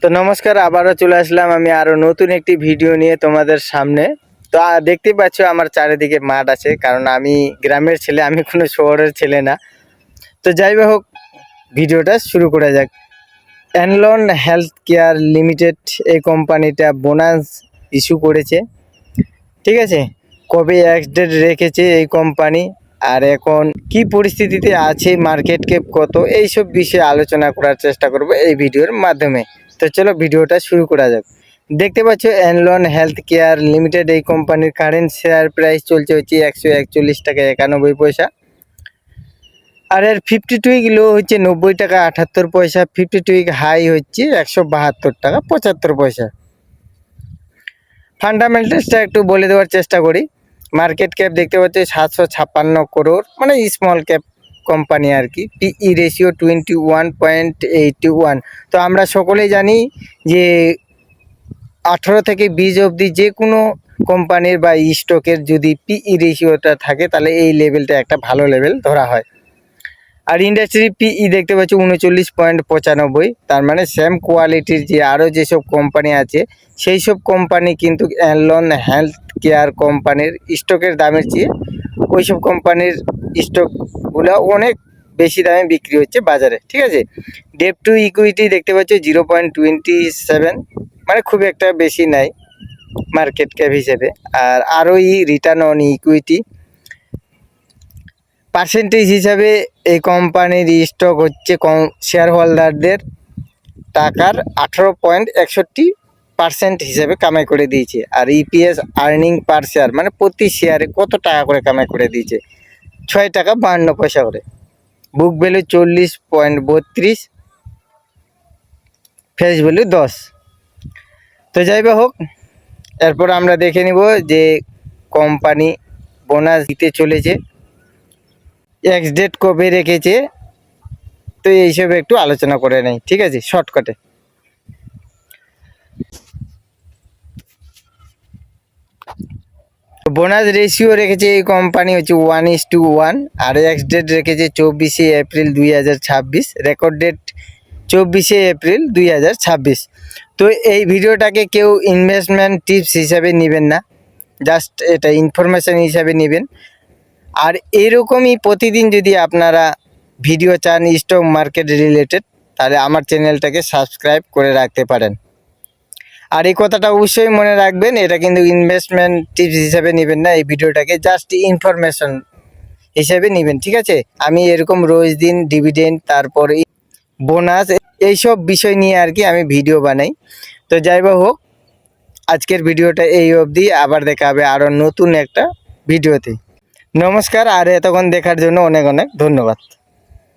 তো নমস্কার, আবারও চলে আসলাম আমি আরো নতুন একটি ভিডিও নিয়ে তোমাদের সামনে। তো দেখতেই পাচ্ছ আমার চারিদিকে মাঠ আছে, কারণ আমি গ্রামের ছেলে, আমি কোনো শহরের ছেলে না। তো যাই হোক, ভিডিওটা শুরু করা যাক। অ্যানলন হেলথ কেয়ার লিমিটেড এই কোম্পানিটা বোনাস ইস্যু করেছে, ঠিক আছে। কবে ডেট রেখেছে এই কোম্পানি, আর এখন কি পরিস্থিতিতে আছে, মার্কেট ক্যাপ কত, এইসব বিষয়ে আলোচনা করার চেষ্টা করব এই ভিডিওর মাধ্যমে। তো চলো ভিডিওটা শুরু করা যাক। দেখতে পাচ্ছ অ্যানলন হেলথ কেয়ার লিমিটেড এই কোম্পানির কারেন্ট শেয়ার প্রাইস চলছে হচ্ছে 141 টাকা 91 পয়সা। আর এর 52 উইক লো হচ্ছে 90 টাকা 78 পয়সা। 52 উইক হাই হচ্ছে 172 টাকা 75 পয়সা। ফান্ডামেন্টালসটা একটু বলে দেওয়ার চেষ্টা করি। মার্কেট ক্যাপ দেখতে পাচ্ছি 756 করোড়, মানে স্মল ক্যাপ কোম্পানি আর কি। পিই রেশিও 21.81। তো আমরা সকলেই জানি যে 18 থেকে 20 অবধি যে কোনো কোম্পানির বা স্টকের যদি পিই রেশিওটা থাকে, তাহলে এই লেভেলটা একটা ভালো লেভেল ধরা হয়। আর ইন্ডাস্ট্রি পিই দেখতে পাচ্ছি 39.95। তার মানে সেম কোয়ালিটির যে আরও যেসব কোম্পানি আছে, সেই সব কোম্পানি কিন্তু অ্যানলন হেলথ কেয়ার কোম্পানির স্টকের দামের চেয়ে ওইসব কোম্পানির স্টকগুলো অনেক বেশি দামে বিক্রি হচ্ছে বাজারে, ঠিক আছে। ডেট টু ইকুইটি দেখতে পাচ্ছি 0.27, মানে খুব একটা বেশি নাই মার্কেট ক্যাপ হিসেবে। আর ROE return on equity percentage হিসাবে এই কোম্পানির স্টক হচ্ছে শেয়ার হোল্ডারদের টাকার 18.61% হিসেবে কামাই করে দিয়েছে। আর ইপিএস আর্নিং পার শেয়ার, মানে প্রতি শেয়ারে কত টাকা করে কামাই করে দিয়েছে, 6 টাকা 52 পয়সা করে। Book value 40.32, face value 10। তো যাই হোক, এরপর আমরা দেখে নিব যে কোম্পানি বোনাস দিতে চলেছে, ডেট কবে রেখেছে, তো এইসব একটু আলোচনা করে নেই, ঠিক আছে, শর্টকাটে। বোনাস রেশিও রেখেছে এই কোম্পানি হচ্ছে 1:1। আর ডেট রেখেছে 24শে এপ্রিল 2026। রেকর্ড ডেট 24শে এপ্রিল 2026। তো এই ভিডিওটাকে কেউ ইনভেস্টমেন্ট টিপস হিসাবে নেবেন না, জাস্ট এটা ইনফরমেশান হিসাবে নেবেন। আর এরকমই প্রতিদিন যদি আপনারা ভিডিও চান স্টক মার্কেট রিলেটেড, তাহলে আমার চ্যানেলটাকে সাবস্ক্রাইব করে রাখতে পারেন। আর এই কথাটা অবশ্যই মনে রাখবেন, এটা কিন্তু ইনভেস্টমেন্ট টিপস হিসাবে নেবেন না, এই ভিডিওটাকে জাস্ট ইনফরমেশন হিসেবে নেবেন, ঠিক আছে। আমি এরকম রোজ দিন ডিভিডেন্ড, তারপর বোনাস, এইসব বিষয় নিয়ে আর কি আমি ভিডিও বানাই। তো যাই হোক, আজকের ভিডিওটা এই অবধি, আবার দেখা হবে আরও নতুন একটা ভিডিওতে। নমস্কার, আর এতক্ষণ দেখার জন্য অনেক অনেক ধন্যবাদ।